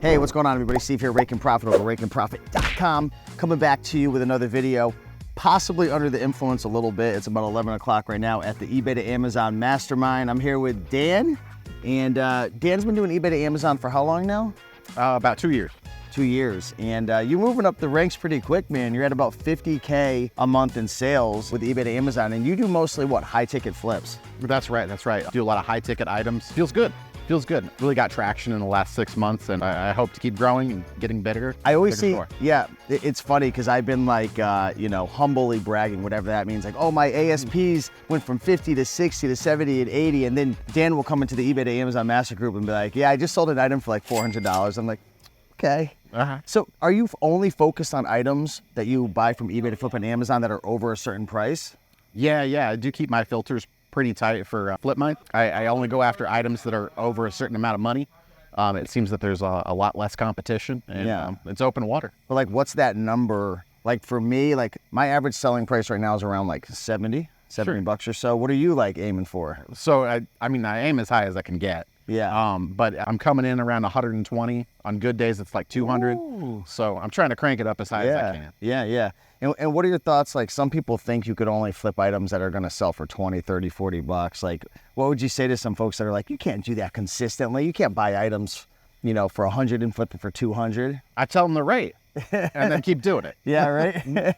Hey, what's going on, everybody? Steve here, Rake and Profit over rakeandprofit.com. Coming back to you with another video, possibly under the influence a little bit. It's about 11 o'clock right now at the eBay to Amazon Mastermind. I'm here with Dan, and Dan's been doing eBay to Amazon for how long now? About 2 years. 2 years, and you're moving up the ranks pretty quick, man. You're at about 50K a month in sales with eBay to Amazon, and you do mostly what, high ticket flips? That's right, that's right. I do a lot of high ticket items. Feels good. Feels good. Really got traction in the last 6 months, and I hope to keep growing and getting bigger. I always see, yeah, it's funny because I've been like, you know, humbly bragging, whatever that means. Like, oh, my ASPs went from 50 to 60 to 70 and 80, and then Dan will come into the eBay to Amazon Master Group and be like, yeah, I just sold an item for like $400. I'm like, okay. So are you only focused on items that you buy from eBay to flip on Amazon that are over a certain price? Yeah, I do keep my filters pretty tight for flip mine. I only go after items that are over a certain amount of money. It seems that there's a lot less competition, and it's open water. But like, what's that number? Like for me, like my average selling price right now is around like 70 bucks or so. What are you like aiming for? So I mean, I aim as high as I can get. Yeah. But I'm coming in around 120. On good days, it's like 200. Ooh. So I'm trying to crank it up as high as I can. Yeah. And what are your thoughts? Like, some people think you could only flip items that are going to sell for 20, 30, 40 bucks. Like, what would you say to some folks that are like, you can't do that consistently. You can't buy items, you know, for 100 and flip it for 200. I tell them the rate and then keep doing it. Yeah, right?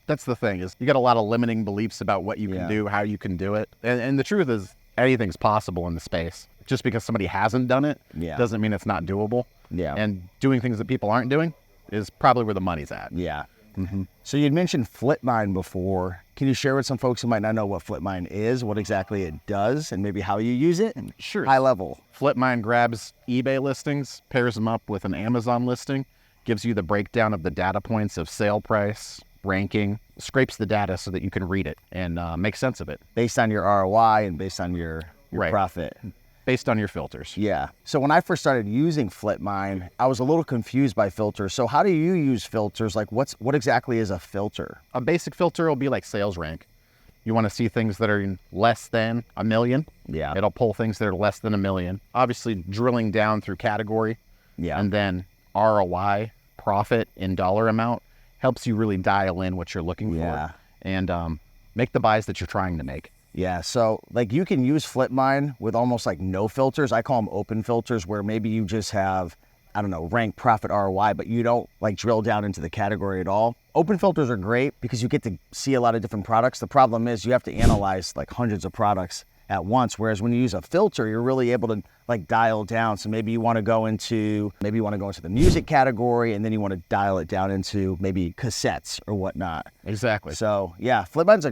That's the thing, is you got a lot of limiting beliefs about what you can do, how you can do it. And the truth is, anything's possible in the space. Just because somebody hasn't done it doesn't mean it's not doable. Yeah. And doing things that people aren't doing is probably where the money's at. Yeah. Mm-hmm. So you'd mentioned FlipMine before. Can you share with some folks who might not know what FlipMine is, what exactly it does, and maybe how you use it? Sure. High level. FlipMine grabs eBay listings, pairs them up with an Amazon listing, gives you the breakdown of the data points of sale price, ranking, scrapes the data so that you can read it and make sense of it. Based on your ROI and based on your profit. Based on your filters. Yeah. So when I first started using FlipMine, I was a little confused by filters. So how do you use filters? Like, what exactly is a filter? A basic filter will be like sales rank. You want to see things that are less than $1 million. Yeah. It'll pull things that are less than $1 million. Obviously, drilling down through category. Yeah. And then ROI, profit in dollar amount, helps you really dial in what you're looking for and make the buys that you're trying to make. Yeah, so like you can use FlipMine with almost like no filters. I call them open filters, where maybe you just have, I don't know, rank, profit, ROI, but you don't like drill down into the category at all. Open filters are great because you get to see a lot of different products. The problem is you have to analyze like hundreds of products at once, whereas when you use a filter, you're really able to like dial down. So maybe you want to go into the music category, and then you want to dial it down into maybe cassettes or whatnot. Exactly. So yeah, FlipMine's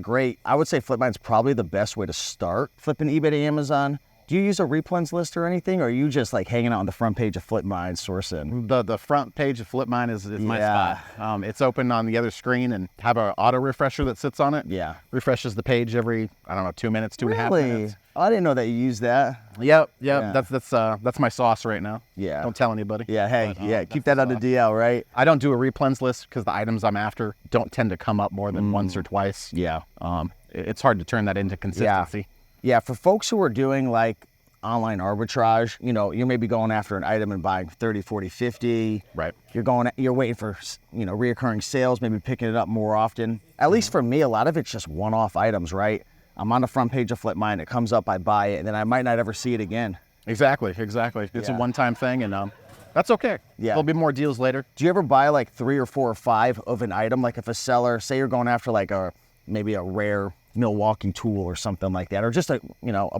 I would say FlipMine's probably the best way to start flipping eBay to Amazon. Do you use a replens list or anything, or are you just like hanging out on the front page of FlipMine sourcing? The front page of FlipMine is my spot. It's open on the other screen and have an auto refresher that sits on it. Yeah. Refreshes the page every, I don't know, 2 minutes, 2.5 minutes. Oh, I didn't know that you used that. Yep. That's my sauce right now. Yeah. Don't tell anybody. Yeah, hey, keep that on the DL, right? I don't do a replens list because the items I'm after don't tend to come up more than once or twice. Yeah. It's hard to turn that into consistency. Yeah, for folks who are doing like online arbitrage, you know, you're maybe going after an item and buying 30, 40, 50. Right. You're waiting for, you know, reoccurring sales, maybe picking it up more often. At least for me, a lot of it's just one-off items, right? I'm on the front page of FlipMine, it comes up, I buy it, and then I might not ever see it again. Exactly. It's a one-time thing, and that's okay. Yeah. There'll be more deals later. Do you ever buy like 3 or 4 or 5 of an item? Like if a seller, say you're going after like maybe a rare Milwaukee tool or something like that, or just a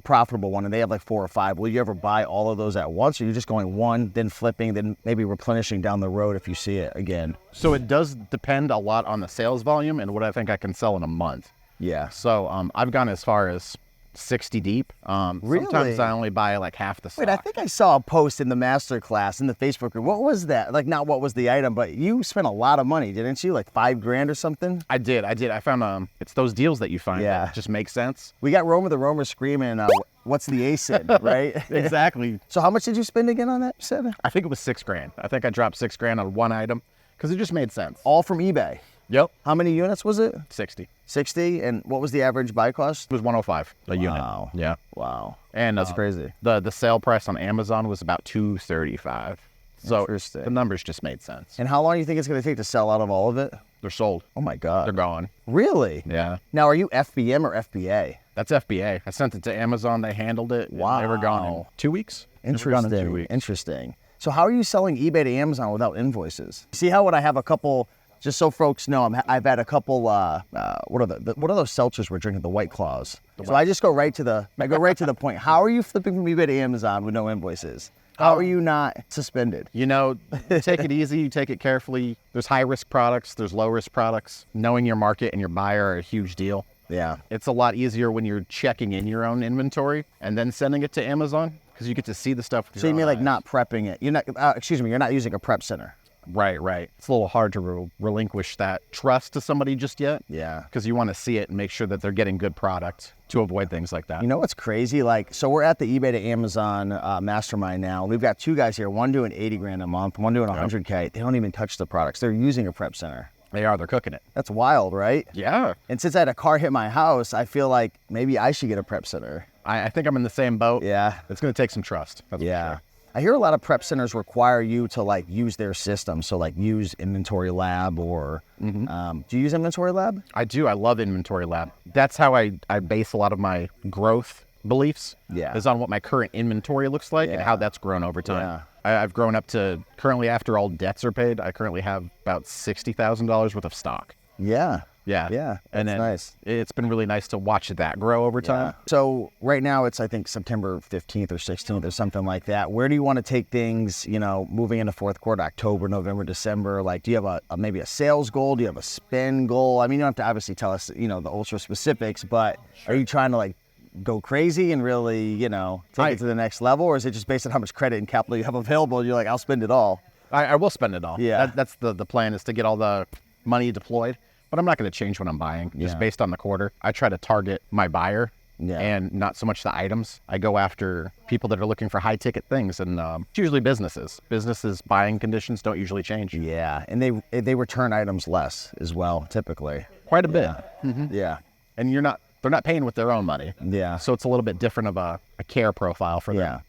profitable one, and they have like 4 or 5. Will you ever buy all of those at once, or are you just going one, then flipping, then maybe replenishing down the road if you see it again? So it does depend a lot on the sales volume and what I think I can sell in a month. Yeah. So I've gone as far as 60 deep. Really? Sometimes I only buy like half the stock. Wait, I think I saw a post in the master class in the Facebook group. What was that? Like, not what was the item, but you spent a lot of money, didn't you? Like $5,000 or something? I did. I found it's those deals that you find that just make sense. We got Roma the Roamer screaming, what's the ASIN, right? Exactly. So how much did you spend again on that, you said? I think it was $6,000. I think I dropped $6,000 on one item because it just made sense. All from eBay? Yep. How many units was it? 60. 60, and what was the average buy cost? It was $105 a unit. Wow. Yeah. Wow. And that's crazy. The sale price on Amazon was about $235. So the numbers just made sense. And how long do you think it's going to take to sell out of all of it? They're sold. Oh my God. They're gone. Really? Yeah. Now, are you FBM or FBA? That's FBA. I sent it to Amazon. They handled it. Wow. They were gone in 2 weeks. Interesting. Interesting. So how are you selling eBay to Amazon without invoices? See how when I have a couple, just so folks know, I've had a couple, what are those seltzers we're drinking, the White Claws. So I just go right to the point. How are you flipping from eBay to Amazon with no invoices? How are you not suspended? You know, take it easy, you take it carefully. There's high-risk products, there's low-risk products. Knowing your market and your buyer are a huge deal. Yeah. It's a lot easier when you're checking in your own inventory and then sending it to Amazon because you get to see the stuff. So you mean like not prepping it? You're not, you're not using a prep center. Right. It's a little hard to relinquish that trust to somebody just yet. Yeah. Because you want to see it and make sure that they're getting good product to avoid things like that. You know what's crazy? Like, so we're at the eBay to Amazon mastermind now. We've got two guys here, one doing 80 grand a month, one doing 100K. They don't even touch the products. They're using a prep center. They're cooking it. That's wild, right? Yeah. And since I had a car hit my house, I feel like maybe I should get a prep center. I think I'm in the same boat. Yeah. It's going to take some trust. That's for sure. I hear a lot of prep centers require you to like use their system. So like use Inventory Lab or, do you use Inventory Lab? I do. I love Inventory Lab. That's how I base a lot of my growth beliefs. Yeah. Is on what my current inventory looks like and how that's grown over time. Yeah. I've grown up to currently, after all debts are paid, I currently have about $60,000 worth of stock. Yeah. Yeah. And that's nice. It's been really nice to watch that grow over time. So right now it's, I think, September 15th or 16th or something like that. Where do you want to take things, you know, moving into fourth quarter, October, November, December? Like, do you have maybe a sales goal? Do you have a spend goal? I mean, you don't have to obviously tell us, you know, the ultra specifics, but are you trying to like go crazy and really, you know, take it to the next level? Or is it just based on how much credit and capital you have available? You're like, I'll spend it all. I will spend it all. Yeah. That's the plan, is to get all the money deployed. But I'm not going to change what I'm buying just based on the quarter. I try to target my buyer and not so much the items. I go after people that are looking for high ticket things, and it's usually businesses. Businesses' buying conditions don't usually change. Yeah, and they return items less as well, typically. Quite a bit. Yeah. Yeah. And they're not paying with their own money. Yeah. So it's a little bit different of a care profile for them. Yeah.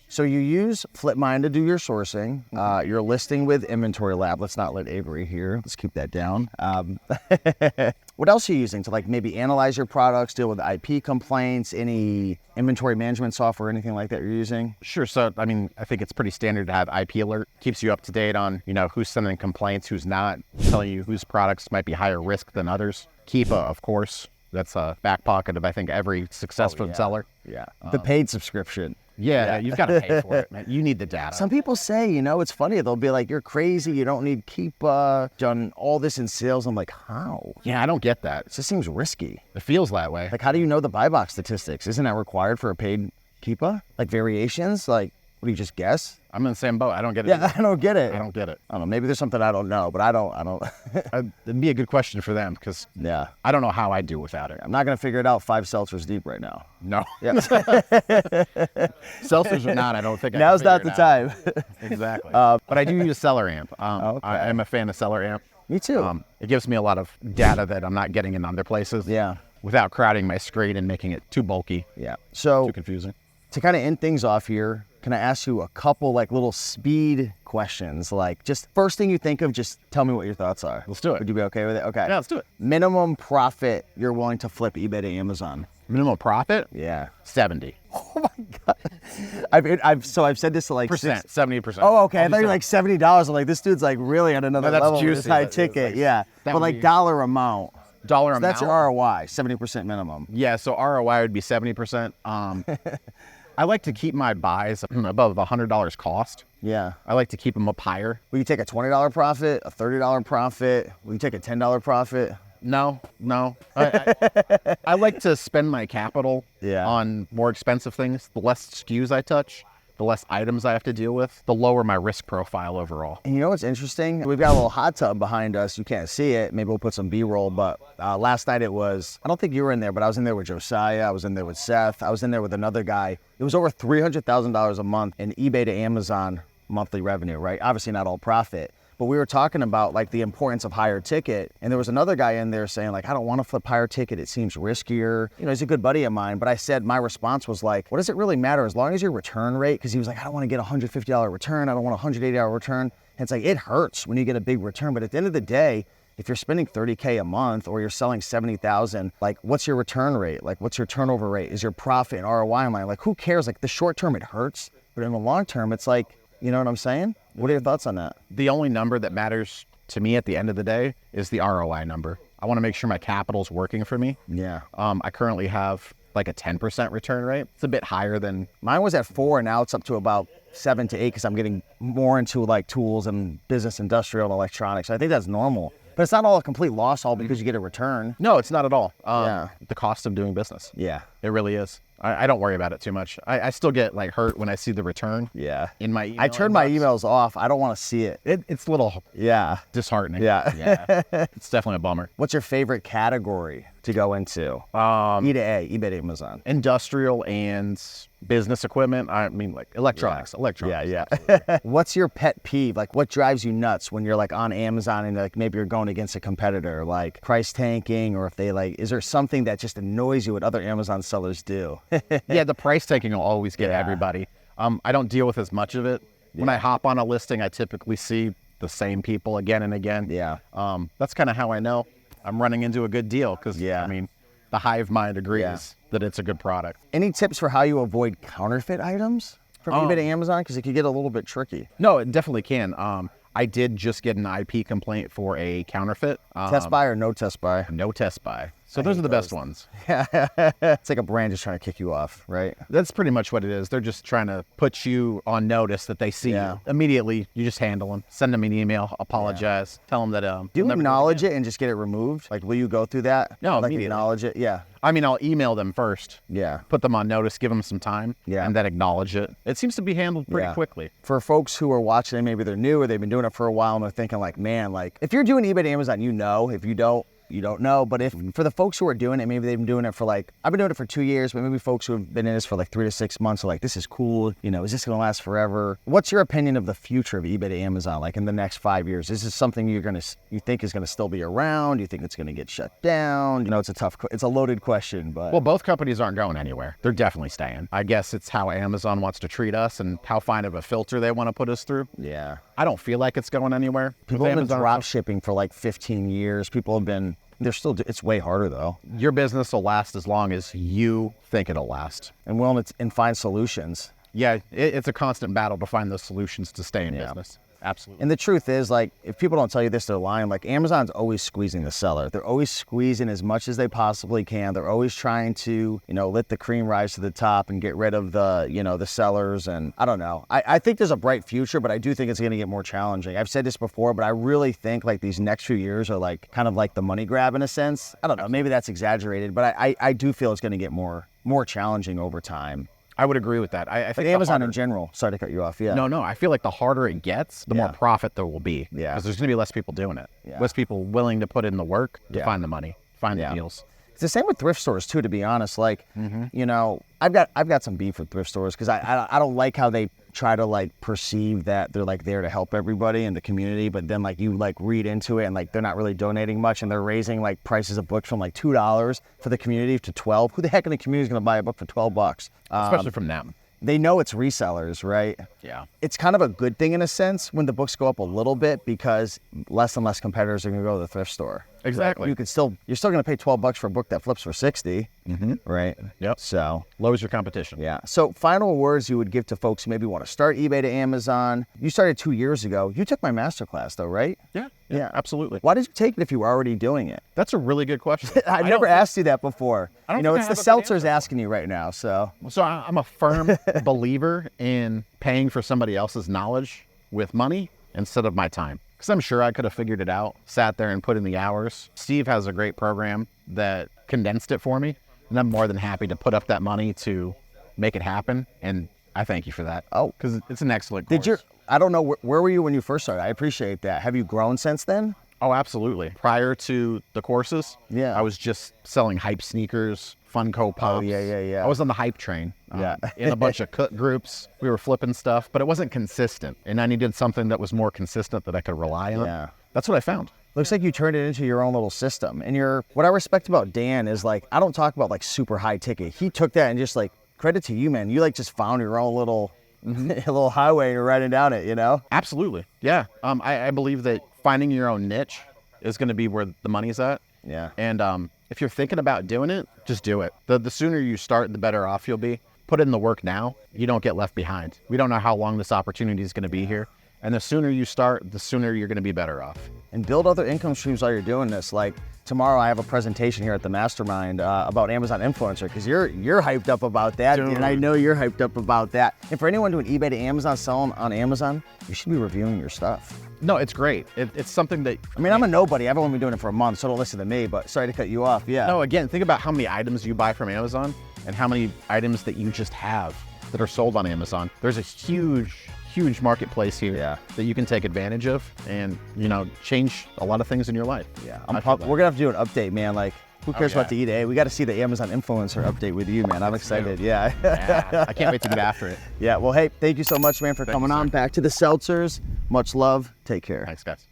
So you use FlipMine to do your sourcing. You're listing with Inventory Lab. Let's not let Avery hear. Let's keep that down. What else are you using to like maybe analyze your products, deal with IP complaints, any inventory management software, anything like that you're using? Sure. So, I mean, I think it's pretty standard to have IP alert. Keeps you up to date on, you know, who's sending complaints, who's not, telling you whose products might be higher risk than others. Keepa, of course. That's a back pocket of, I think, every successful seller. Yeah. The paid subscription. Yeah, you've got to pay for it, man. You need the data. Some people say, you know, it's funny. They'll be like, you're crazy. You don't need Keepa. Done all this in sales. I'm like, how? Yeah, I don't get that. It just seems risky. It feels that way. Like, how do you know the buy box statistics? Isn't that required for a paid Keepa? Like variations? Like, what do you just guess? I'm in the same boat. I don't get it. Yeah, I don't get it. I don't get it. I don't know. Maybe there's something I don't know, but I don't. It'd be a good question for them, because I don't know how I do without it. I'm not going to figure it out 5 seltzers deep right now. No. Yeah. Seltzers or not, I don't think Now's not the time. Exactly. But I do use Seller Amp. I'm a fan of Seller Amp. Me too. It gives me a lot of data that I'm not getting in other places. Yeah. Without crowding my screen and making it too bulky. Yeah. So too confusing. To kind of end things off here, can I ask you a couple like little speed questions? Like, just first thing you think of, just tell me what your thoughts are. Let's do it. Would you be okay with it? Okay. Yeah, let's do it. Minimum profit you're willing to flip eBay to Amazon? Minimum profit? Yeah. 70. Oh my God. I've said this to like 70%. Oh, okay. I thought you were like $70. I'm like, this dude's like really on another level. Juicy. This high ticket. Yeah. But like dollar amount. That's your ROI, 70% minimum. Yeah, so ROI would be 70%. I like to keep my buys above $100 cost. Yeah. I like to keep them up higher. Will you take a $20 profit, a $30 profit? Will you take a $10 profit? No. I like to spend my capital on more expensive things. The less SKUs I touch, the less items I have to deal with, the lower my risk profile overall. And you know what's interesting? We've got a little hot tub behind us. You can't see it. Maybe we'll put some B-roll, but last night it was, I don't think you were in there, but I was in there with Josiah. I was in there with Seth. I was in there with another guy. It was over $300,000 a month in eBay to Amazon monthly revenue, right? Obviously not all profit, but we were talking about like the importance of higher ticket. And there was another guy in there saying like, I don't want to flip higher ticket. It seems riskier. You know, he's a good buddy of mine, but I said, my response was like, what does it really matter as long as your return rate? Because he was like, I don't want to get a $150 return. I don't want a $180 return. And it's like, it hurts when you get a big return. But at the end of the day, if you're spending $30K a month or you're selling 70,000, like what's your return rate? Like what's your turnover rate? Is your profit and ROI in line? Like who cares? Like the short term, it hurts. But in the long term, it's like, you know what I'm saying? What are your thoughts on that? The only number that matters to me at the end of the day is the ROI number. I want to make sure my capital's working for me. Yeah. I currently have like a 10% return rate. It's a bit higher than... Mine was at 4, and now it's up to about 7 to 8 because I'm getting more into like tools and business, industrial, and electronics. I think that's normal. But it's not all a complete loss all because you get a return. No, it's not at all. Yeah. The cost of doing business. Yeah. It really is. I don't worry about it too much. I still get like hurt when I see the return. Yeah. In my email I turn my emails off. I don't want to see it. It's a little disheartening. Yeah. Yeah. It's definitely a bummer. What's your favorite category to go into? E to A, eBay, Amazon. Industrial and business equipment. I mean, like electronics. Yeah. What's your pet peeve? Like, what drives you nuts when you're like on Amazon and like maybe you're going against a competitor, like price tanking, or if they like, is there something that just annoys you what other Amazon sellers do? Yeah, the price taking will always get everybody. I don't deal with as much of it. When I hop on a listing, I typically see the same people again and again. Yeah. That's kind of how I know I'm running into a good deal because, I mean, the hive mind agrees that it's a good product. Any tips for how you avoid counterfeit items from eBay to Amazon? Because it could get a little bit tricky. No, it definitely can. I did just get an IP complaint for a counterfeit. Test buy or no test buy? No test buy. So those are the best ones. Yeah. It's like a brand just trying to kick you off, right? That's pretty much what it is. They're just trying to put you on notice that they see you. Immediately, you just handle them. Send them an email, apologize, tell them that... Do you acknowledge it and just get it removed? Like, will you go through that? No, like immediately. Acknowledge it? Yeah. I mean, I'll email them first. Yeah. Put them on notice, give them some time, and then acknowledge it. It seems to be handled pretty quickly. For folks who are watching and maybe they're new or they've been doing it for a while and they're thinking like, man, like if you're doing eBay to Amazon, you know. If you don't, you don't know. But if for the folks who are doing it, maybe they've been doing it for like, I've been doing it for 2 years, but maybe folks who have been in this for like 3 to 6 months are like, this is cool. You know, is this going to last forever? What's your opinion of the future of eBay to Amazon, like in the next 5 years? Is this something you think is going to still be around? Do you think it's going to get shut down? You know, it's a loaded question, but. Well, both companies aren't going anywhere. They're definitely staying. I guess it's how Amazon wants to treat us and how fine of a filter they want to put us through. Yeah. I don't feel like it's going anywhere. People have been drop shipping for like 15 years. People have been. It's way harder though. Your business will last as long as you think it'll last. And find solutions. Yeah, it's a constant battle to find those solutions to stay in business. Absolutely. And the truth is, like, if people don't tell you this, they're lying. Like, Amazon's always squeezing the seller. They're always squeezing as much as they possibly can. They're always trying to, let the cream rise to the top and get rid of the sellers. And I don't know. I think there's a bright future, but I do think it's going to get more challenging. I've said this before, but I really think like these next few years are like kind of like the money grab in a sense. I don't know. Maybe that's exaggerated, but I do feel it's going to get more challenging over time. I would agree with that. I think Amazon in general. Sorry to cut you off. Yeah. No. I feel like the harder it gets, the more profit there will be. Yeah. Because there's going to be less people doing it. Yeah. Less people willing to put in the work to find the money, find the deals. It's the same with thrift stores too, to be honest. Like, I've got some beef with thrift stores because I don't like how they try to like perceive that they're like there to help everybody in the community, but then like you like read into it and like they're not really donating much and they're raising like prices of books from like $2 for the community to $12. Who the heck in the community is going to buy a book for $12? Especially from them. They know it's resellers, right? Yeah. It's kind of a good thing in a sense when the books go up a little bit because less and less competitors are going to go to the thrift store. Exactly. Right? You're still going to pay $12 for a book that flips for 60, right? Yep. So lowers your competition. Yeah. So final words you would give to folks who maybe want to start eBay to Amazon. You started 2 years ago. You took my masterclass though, right? Yeah, absolutely. Why did you take it if you were already doing it? That's a really good question. I never asked you that before. It's the seltzers asking you right now. So I'm a firm believer in paying for somebody else's knowledge with money instead of my time. Because I'm sure I could have figured it out, sat there and put in the hours. Steve has a great program that condensed it for me, and I'm more than happy to put up that money to make it happen. And I thank you for that. Oh, because it's an excellent course. I don't know, where were you when you first started? I appreciate that. Have you grown since then? Oh, absolutely. Prior to the courses, I was just selling hype sneakers Funko Pops. Oh, yeah. I was on the hype train. In a bunch of cook groups. We were flipping stuff, but it wasn't consistent. And I needed something that was more consistent that I could rely on. Yeah. That's what I found. Looks like you turned it into your own little system. And what I respect about Dan is like, I don't talk about like super high ticket. He took that and just like, credit to you, man. You like just found your own little little highway and you're riding down it, you know? Absolutely. Yeah. I believe that finding your own niche is going to be where the money's at. Yeah. And if you're thinking about doing it, just do it. The sooner you start, the better off you'll be. Put in the work now. You don't get left behind. We don't know how long this opportunity is going to be here. And the sooner you start, the sooner you're going to be better off. And build other income streams while you're doing this. Like tomorrow I have a presentation here at the Mastermind about Amazon Influencer, because you're hyped up about that. Dude. And I know you're hyped up about that. And for anyone doing eBay to Amazon, selling on Amazon, you should be reviewing your stuff. No, it's great. It's something that... I mean, I'm a nobody. I've only been doing it for a month, so don't listen to me, but sorry to cut you off. Yeah. No, again, think about how many items you buy from Amazon and how many items that you just have that are sold on Amazon. There's a huge marketplace here that you can take advantage of and, change a lot of things in your life. Yeah, we're gonna have to do an update, man. Like, who cares about the E-Day? We got to see the Amazon Influencer update with you, man. I'm excited. Yeah. I can't wait to get after it. Yeah, well, hey, thank you so much, man, for coming on. Back to the seltzers. Much love. Take care. Thanks, guys.